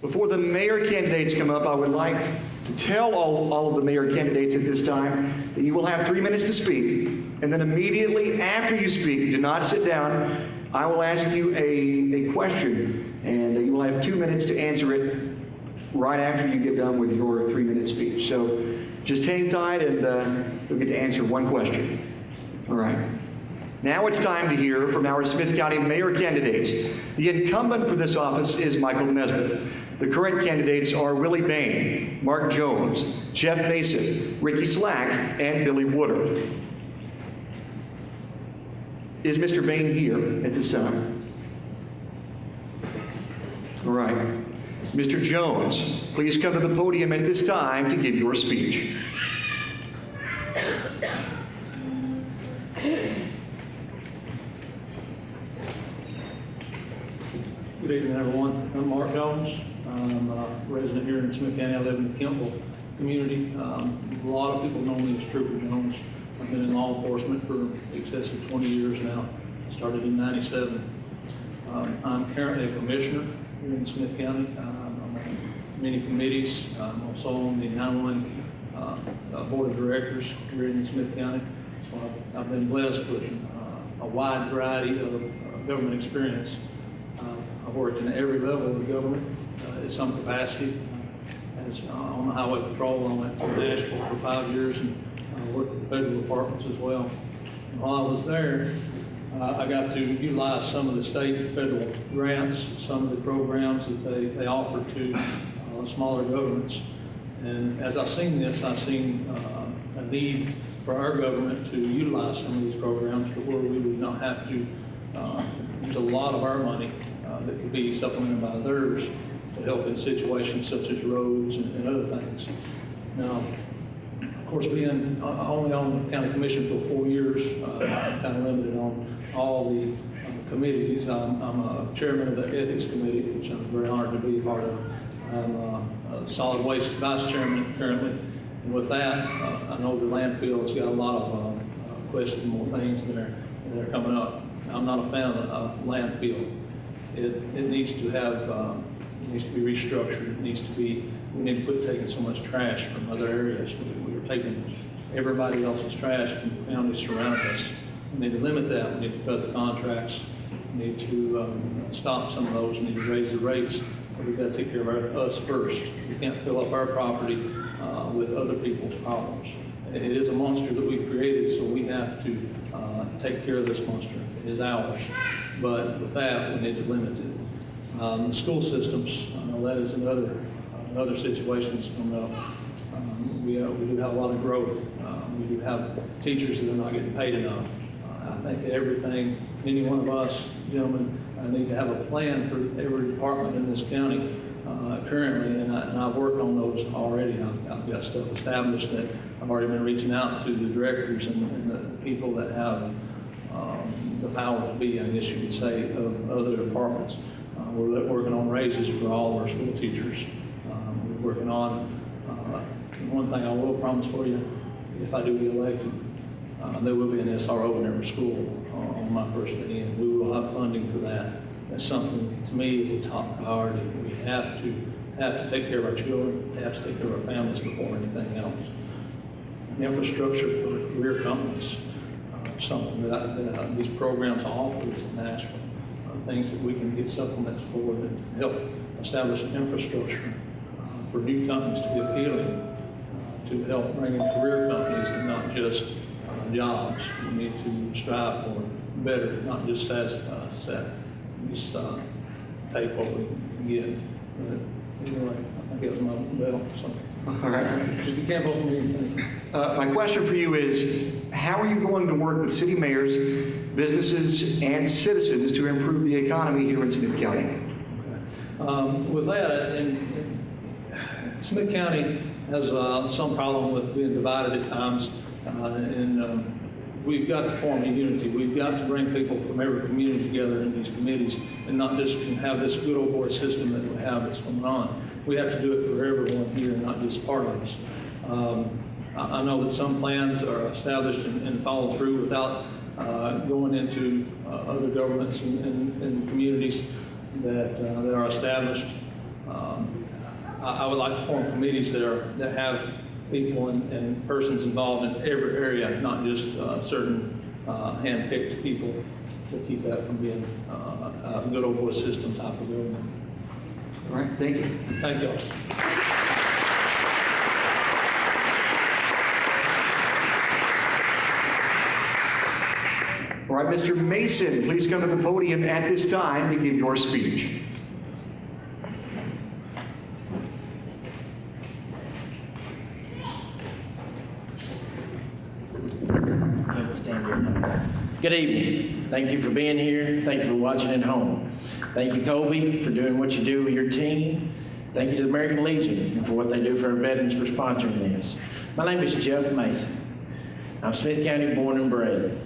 Before the mayor candidates come up, I would like to tell all of the mayor candidates at this time that you will have 3 minutes to speak, and then immediately after you speak, do not sit down, I will ask you a question, and you will have 2 minutes to answer it right after you get done with your 3-minute speech. So just hang tight and you'll get to answer one question. All right. Now it's time to hear from our Smith County mayor candidates. The incumbent for this office is Michael Nesbitt. The current candidates are Willie Bain, Mark Jones, Jeff Mason, Ricky Slack, and Billy Woodard. Is Mr. Bain here at this time? All right. Mr. Jones, please come to the podium at this time to give your speech. Good evening, everyone. I'm Mark Jones. I'm a resident here in Smith County. I live in the Kemple community. A lot of people know me as Trooper Jones. I've been in law enforcement for excess of 20 years now. I started in '97. I'm currently a commissioner here in Smith County. I'm on many committees. I'm also on the 911 Board of Directors here in Smith County. So I've been blessed with a wide variety of government experience. I've worked in every level of the government in some capacity. As on the highway patrol, I went to Nashville for 5 years and worked with federal departments as well. And while I was there, I got to utilize some of the state and federal grants, some of the programs that they offer to smaller governments. And as I've seen this, I've seen a need for our government to utilize some of these programs to where we would not have to use a lot of our money that could be supplemented by theirs to help in situations such as roads and other things. Now, of course, being only on the county commission for 4 years, I'm kind of limited on all the committees. I'm a chairman of the ethics committee, which I'm very honored to be a part of. I'm a solid waste vice chairman currently. And with that, I know the landfill has got a lot of questionable things that are coming up. I'm not a fan of landfill. It needs to have, it needs to be restructured. It needs to be, we need to quit taking so much trash from other areas. We're taking everybody else's trash from the counties surrounding us. We need to limit that. We need to cut the contracts. We need to stop some of those. We need to raise the rates. But we've got to take care of us first. We can't fill up our property with other people's problems. It is a monster that we created, so we have to take care of this monster. It is ours. But with that, we need to limit it. The school systems, I know that is another situation that's coming up. We do have a lot of growth. We do have teachers that are not getting paid enough. I think everything, any one of us, gentlemen, need to have a plan for every department in this county currently, and I've worked on those already. I've got stuff established that I've already been reaching out to the directors and the people that have the power to be, I guess you could say, of other departments. We're working on raises for all of our school teachers. We're working on, one thing I will promise for you, if I do get elected, there will be an SRO in every school on my first day, and we will have funding for that. That's something, to me, is a top priority. We have to take care of our children, we have to take care of our families before anything else. Infrastructure for career companies, something that these programs offer is in Nashville. Things that we can get supplements for that help establish an infrastructure for new companies to be appealing, to help bring in career companies and not just jobs. We need to strive for better, not just just take what we can get. But anyway, I think it was my bell. So. All right. If you can't vote for me, my question for you is, how are you going to work with city mayors, businesses, and citizens to improve the economy here in Smith County? okay. With that, Smith County has some problem with being divided at times, and we've got to form a unity. We've got to bring people from every community together in these committees and not just have this good old boy system that we have that's going on. We have to do it for everyone here, not just part of us. I know that some plans are established and followed through without going into other governments and communities that are established. I would like to form committees that have people and persons involved in every area, not just certain hand-picked people, to keep that from being a good old boy system type of government. All right, thank you. Thank you all. All right, Mr. Mason, please come to the podium at this time to give your speech. Good evening. Thank you for being here. Thank you for watching at home. Thank you, Colby, for doing what you do with your team. Thank you to the American Legion for what they do for our veterans for sponsoring this. My name is Jeff Mason. I'm Smith County born and bred.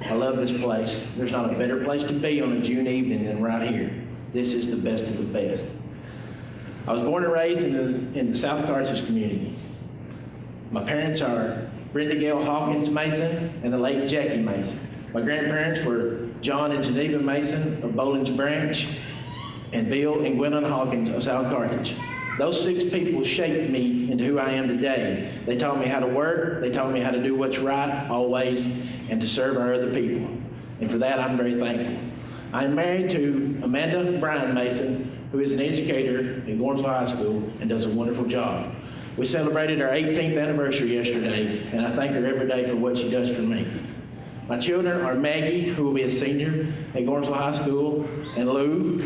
I love this place. There's not a better place to be on a June evening than right here. This is the best of the best. I was born and raised in the South Carthage community. My parents are Brenda Gail Hawkins Mason and the late Jackie Mason. My grandparents were John and Geneva Mason of Bolin's Branch and Bill and Gwendolyn Hawkins of South Carthage. Those 6 people shaped me into who I am today. They taught me how to work, they taught me how to do what's right always, and to serve our other people. And for that, I'm very thankful. I'm married to Amanda Bryan Mason, who is an educator at Gornsville High School and does a wonderful job. We celebrated our 18th anniversary yesterday, and I thank her every day for what she does for me. My children are Maggie, who will be a senior at Gornsville High School, and Lou,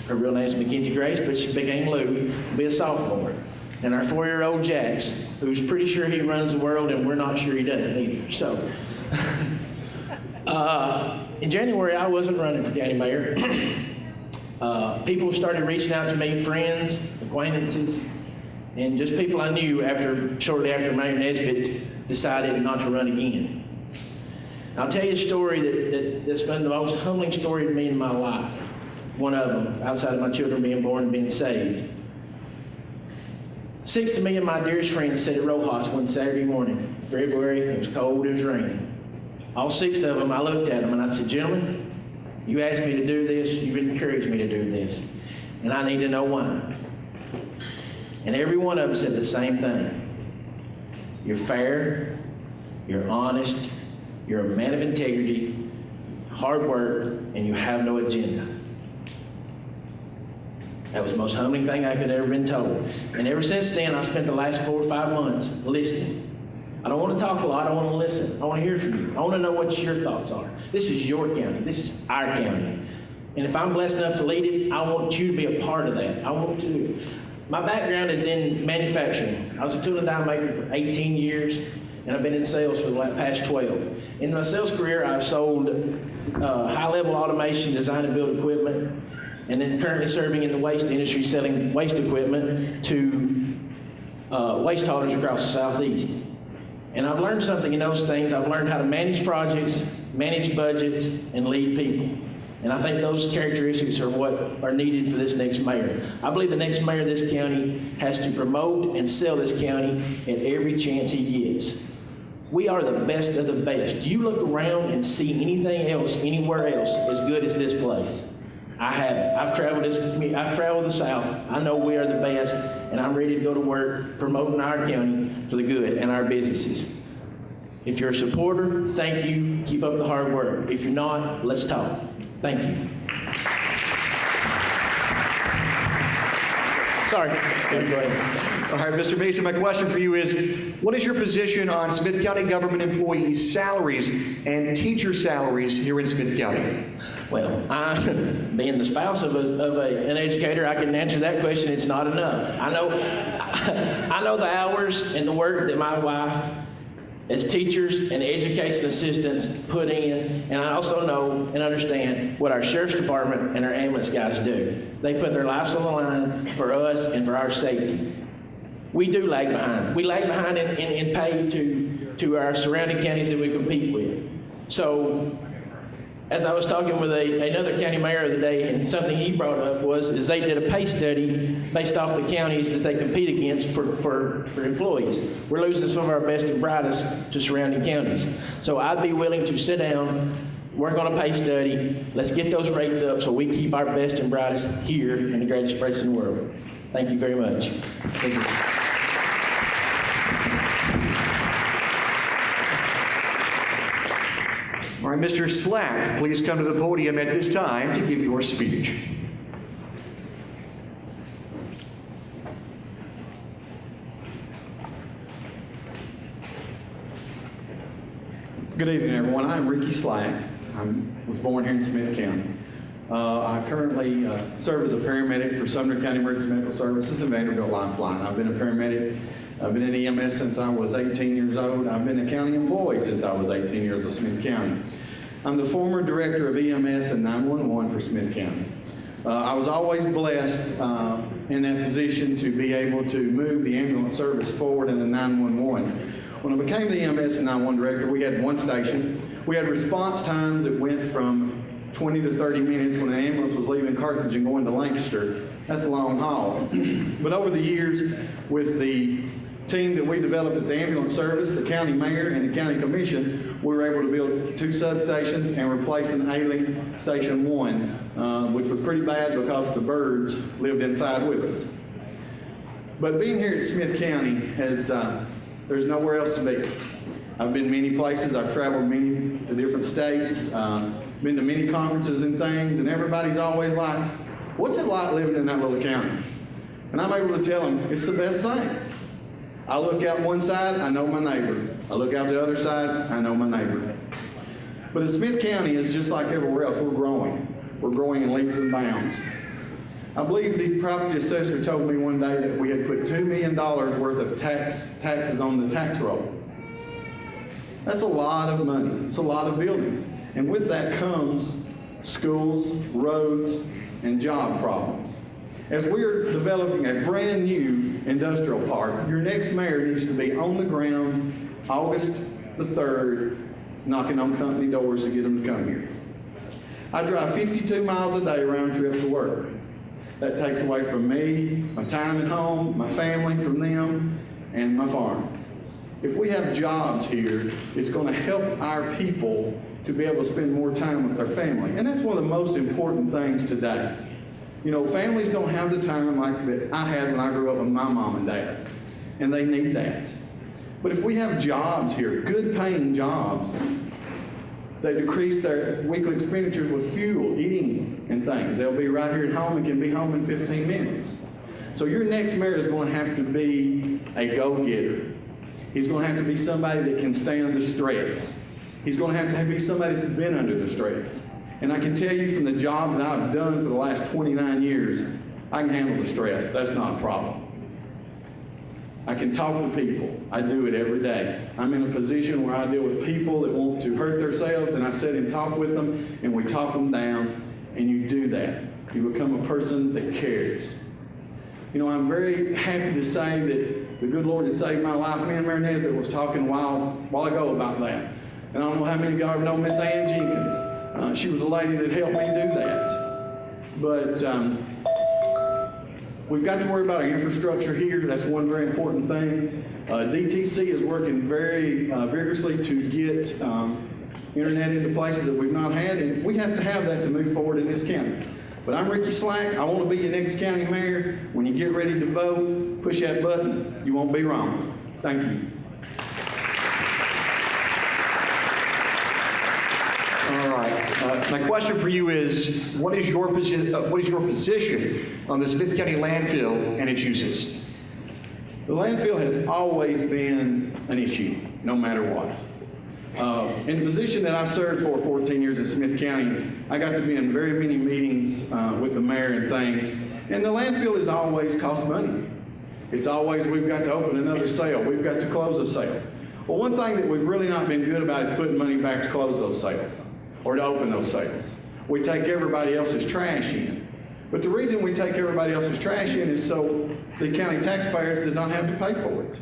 her real name is Mackenzie Grace, but she became Lou, will be a sophomore. And our 4-year-old Jax, who's pretty sure he runs the world, and we're not sure he doesn't either. So, in January, I wasn't running for county mayor. People started reaching out to me, friends, acquaintances, and just people I knew shortly after Mayor Nesbitt decided not to run again. I'll tell you a story that's been the most humbling story to me in my life. One of them, outside of my children being born and being saved. 6 of me and my dearest friends sat at Rojas one Saturday morning. February, it was cold, it was raining. All 6 of them, I looked at them and I said, gentlemen, you asked me to do this, you've encouraged me to do this, and I need to know why. And every one of them said the same thing. You're fair, you're honest, you're a man of integrity, hard work, and you have no agenda. That was the most humbling thing I could ever been told. And ever since then, I've spent the last 4 or 5 months listening. I don't want to talk a lot, I want to listen. I want to hear from you. I want to know what your thoughts are. This is your county, this is our county. And if I'm blessed enough to lead it, I want you to be a part of that. I want to. My background is in manufacturing. I was a tool and die maker for 18 years, and I've been in sales for the past 12. In my sales career, I've sold high-level automation, design and build equipment, and then currently serving in the waste industry, selling waste equipment to waste haulers across the Southeast. And I've learned something in those things. I've learned how to manage projects, manage budgets, and lead people. And I think those characteristics are what are needed for this next mayor. I believe the next mayor of this county has to promote and sell this county at every chance he gets. We are the best of the best. You look around and see anything else, anywhere else, as good as this place. I haven't. I've traveled the South. I know we are the best, and I'm ready to go to work promoting our county for the good and our businesses. If you're a supporter, thank you. Keep up the hard work. If you're not, let's talk. Thank you. Sorry. Go ahead. All right, Mr. Mason, my question for you is, what is your position on Smith County government employees' salaries and teacher salaries here in Smith County? Well, being the spouse of an educator, I can answer that question. It's not enough. I know the hours and the work that my wife as teachers and education assistants put in, and I also know and understand what our sheriff's department and our ambulance guys do. They put their lives on the line for us and for our safety. We do lag behind. We lag behind in pay to our surrounding counties that we compete with. So, as I was talking with another county mayor the other day, and something he brought up is they did a pay study based off the counties that they compete against for employees. We're losing some of our best and brightest to surrounding counties. So I'd be willing to sit down, work on a pay study, let's get those rates up so we keep our best and brightest here in the greatest place in the world. Thank you very much. Thank you. All right, Mr. Slack, please come to the podium at this time to give your speech. Good evening, everyone. I'm Ricky Slack. I was born here in Smith County. I currently serve as a paramedic for Sumner County Emergency Medical Services and Vanderbilt Lifeline. I've been a paramedic. I've been in EMS since I was 18 years old. I've been a county employee since I was 18 years of Smith County. I'm the former director of EMS and 911 for Smith County. I was always blessed in that position to be able to move the ambulance service forward in the 911. When I became the EMS and 911 director, we had one station. We had response times that went from 20 to 30 minutes when an ambulance was leaving Carthage and going to Lancaster. That's a long haul. But over the years, with the team that we developed at the ambulance service, the county mayor, and the county commission, we were able to build 2 substations and replace an ailing Station 1, which was pretty bad because the birds lived inside with us. But being here at Smith County has there's nowhere else to be. I've been many places. I've traveled to different states, been to many conferences and things, and everybody's always like, what's it like living in that little county? And I'm able to tell them, it's the best thing. I look out one side, I know my neighbor. I look out the other side, I know my neighbor. But in Smith County is just like everywhere else. We're growing. We're growing in leaps and bounds. I believe the property assessor told me one day that we had put $2 million worth of taxes on the tax roll. That's a lot of money. It's a lot of buildings. And with that comes schools, roads, and job problems. As we're developing a brand new industrial park, your next mayor needs to be on the ground August the 3rd, knocking on company doors to get them to come here. I drive 52 miles a day round trip to work. That takes away from me, my time at home, my family from them, and my farm. If we have jobs here, it's going to help our people to be able to spend more time with their family. And that's one of the most important things today. You know, families don't have the time like that I had when I grew up with my mom and dad, and they need that. But if we have jobs here, good paying jobs, that decrease their weekly expenditures with fuel, eating, and things. They'll be right here at home and can be home in 15 minutes. So your next mayor is going to have to be a go-getter. He's going to have to be somebody that can stand the stress. He's going to have to be somebody that's been under the stress. And I can tell you from the job that I've done for the last 29 years, I can handle the stress. That's not a problem. I can talk to people. I do it every day. I'm in a position where I deal with people that want to hurt themselves, and I sit and talk with them, and we talk them down, and you do that. You become a person that cares. You know, I'm very happy to say that the good Lord has saved my life. Me and Marinette was talking a while ago about that. And I don't know how many of y'all know Miss Ann Jenkins. She was a lady that helped me do that. But we've got to worry about our infrastructure here. That's one very important thing. DTC is working very vigorously to get internet into places that we've not had, and we have to have that to move forward in this county. But I'm Ricky Slack. I want to be your next county mayor. When you get ready to vote, push that button. You won't be wrong. Thank you. All right. My question for you is, what is your position on the Smith County landfill and its uses? The landfill has always been an issue, no matter what. In the position that I served for 14 years in Smith County, I got to be in very many meetings with the mayor and things, and the landfill has always cost money. It's always, we've got to open another sale, we've got to close a sale. Well, one thing that we've really not been good about is putting money back to close those sales or to open those sales. We take everybody else's trash in. But the reason we take everybody else's trash in is so the county taxpayers did not have to pay for it.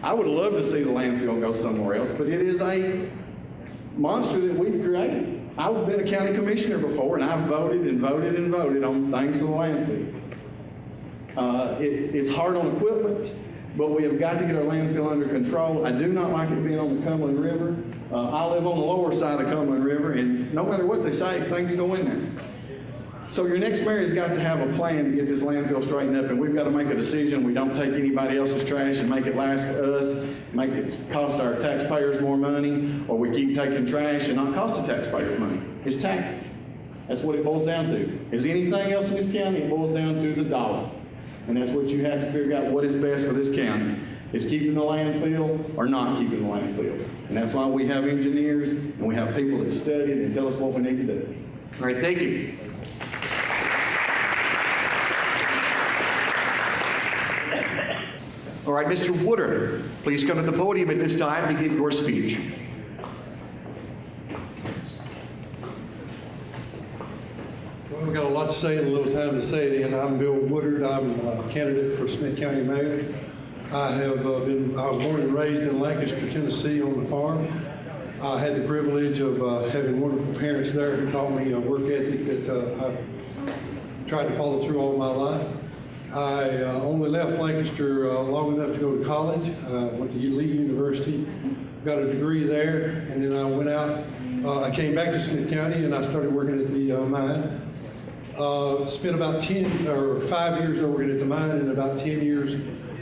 I would love to see the landfill go somewhere else, but it is a monster that we've created. I've been a county commissioner before, and I've voted and voted and voted on things for the landfill. It's hard on equipment, but we have got to get our landfill under control. I do not like it being on the Cumberland River. I live on the lower side of the Cumberland River, and no matter what they say, things go in there. So your next mayor has got to have a plan to get this landfill straightened up, and we've got to make a decision. We don't take anybody else's trash and make it last for us, make it cost our taxpayers more money, or we keep taking trash and not cost the taxpayers money. It's taxes. That's what it boils down to. Is anything else in this county, it boils down to the dollar. And that's what you have to figure out what is best for this county. Is keeping the landfill or not keeping the landfill. And that's why we have engineers and we have people that study it and tell us what we need to do. All right, thank you. All right, Mr. Woodard, please come to the podium at this time to give your speech. Well, we've got a lot to say and a little time to say it in. I'm Bill Woodard. I'm a candidate for Smith County Mayor. I was born and raised in Lancaster, Tennessee on the farm. I had the privilege of having wonderful parents there who taught me a work ethic that I've tried to follow through all my life. I only left Lancaster long enough to go to college. Went to Lee University, got a degree there, and then I went out. I came back to Smith County and I started working at the mine. Spent about 5 years working at the mine and about 10 years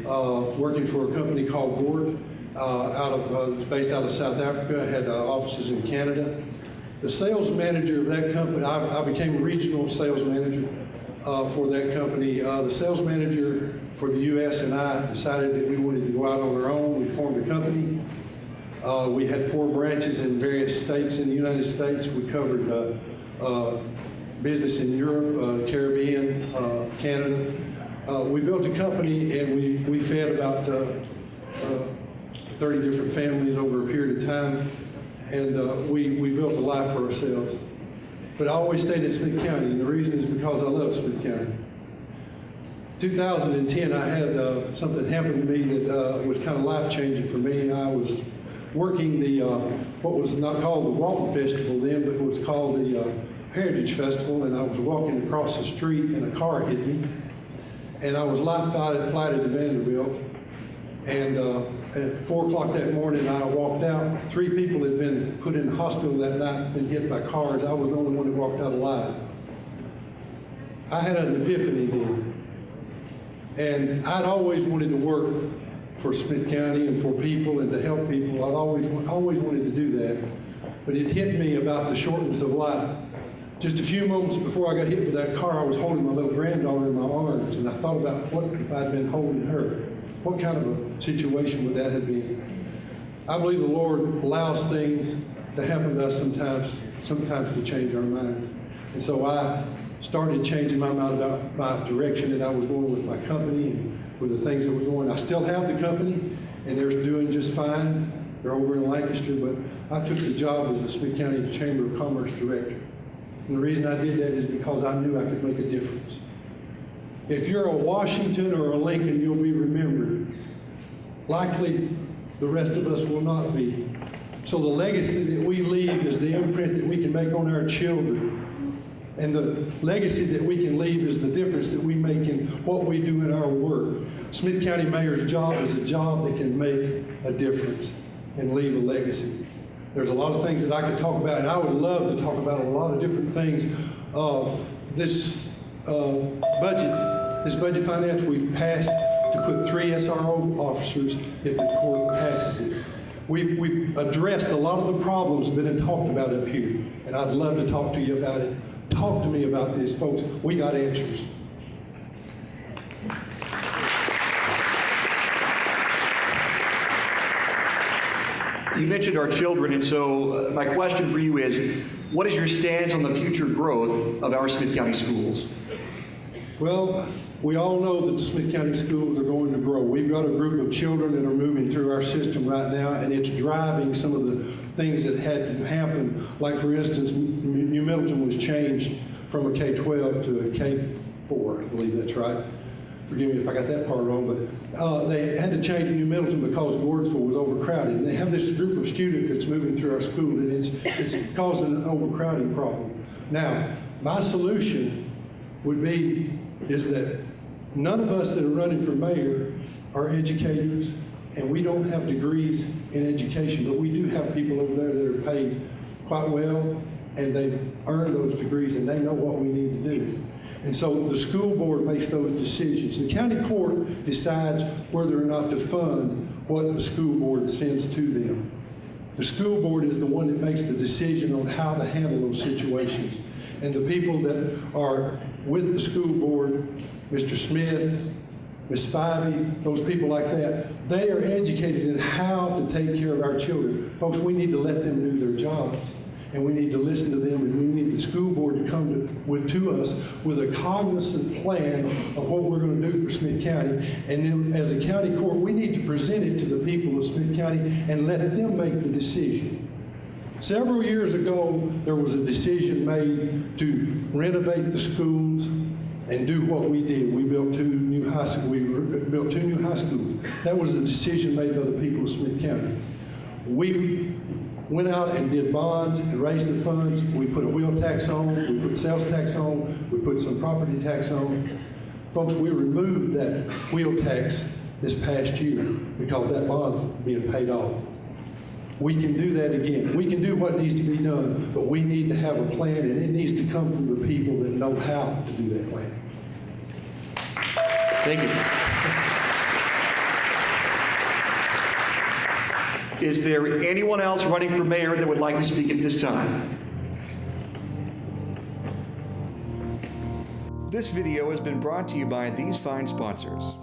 working for a company called Gord, it's based out of South Africa, had offices in Canada. The sales manager of that company, I became a regional sales manager for that company. The sales manager for the U.S. and I decided that we wanted to go out on our own. We formed a company. We had 4 branches in various states in the United States. We covered business in Europe, Caribbean, Canada. We built a company and we fed about 30 different families over a period of time, and we built a life for ourselves. But I always stayed in Smith County, and the reason is because I love Smith County. 2010, I had something happen to me that was kind of life-changing for me. I was working what was not called the Walton Festival then, but was called the Heritage Festival, and I was walking across the street and a car hit me. And I was life-flighted to Vanderbilt. And at 4 o'clock that morning, I walked out. 3 people had been put in the hospital that night, been hit by cars. I was the only one that walked out alive. I had an epiphany then. And I'd always wanted to work for Smith County and for people and to help people. I'd always wanted to do that. But it hit me about the shortness of life. Just a few moments before I got hit with that car, I was holding my little granddaughter in my arms, and I thought about what if I'd been holding her? What kind of a situation would that have been? I believe the Lord allows things to happen to us sometimes to change our minds. And so I started changing my mind about my direction that I was going with my company and with the things that were going. I still have the company, and they're doing just fine. They're over in Lancaster, but I took the job as the Smith County Chamber of Commerce Director. And the reason I did that is because I knew I could make a difference. If you're a Washington or a Lincoln, you'll be remembered. Likely, the rest of us will not be. So the legacy that we leave is the imprint that we can make on our children. And the legacy that we can leave is the difference that we make in what we do in our work. Smith County Mayor's job is a job that can make a difference and leave a legacy. There's a lot of things that I could talk about, and I would love to talk about a lot of different things. This budget finance, we've passed to put 3 SRO officers if the court passes it. We've addressed a lot of the problems that have been talked about up here, and I'd love to talk to you about it. Talk to me about this, folks. We got answers. You mentioned our children, and so my question for you is, what is your stance on the future growth of our Smith County schools? Well, we all know that the Smith County schools are going to grow. We've got a group of children that are moving through our system right now, and it's driving some of the things that had to happen. Like, for instance, New Middleton was changed from a K-12 to a K-4, I believe that's right. Forgive me if I got that part wrong, but they had to change New Middleton because Gordonsville was overcrowded. And they have this group of students that's moving through our school, and it's causing an overcrowding problem. Now, my solution is that none of us that are running for mayor are educators, and we don't have degrees in education, but we do have people over there that are paid quite well, and they've earned those degrees, and they know what we need to do. And so the school board makes those decisions. The county court decides whether or not to fund what the school board sends to them. The school board is the one that makes the decision on how to handle those situations. And the people that are with the school board, Mr. Smith, Ms. Spivey, those people like that, they are educated in how to take care of our children. Folks, we need to let them do their jobs, and we need to listen to them, and we need the school board to come to us with a cognizant plan of what we're going to do for Smith County. And then as a county court, we need to present it to the people of Smith County and let them make the decision. Several years ago, there was a decision made to renovate the schools and do what we did. We built two new high schools. That was a decision made by the people of Smith County. We went out and did bonds and raised the funds. We put a wheel tax on, we put sales tax on, we put some property tax on. Folks, we removed that wheel tax this past year because that bond's being paid off. We can do that again. We can do what needs to be done, but we need to have a plan, and it needs to come from the people that know how to do that plan. Thank you. Is there anyone else running for mayor that would like to speak at this time? This video has been brought to you by these fine sponsors.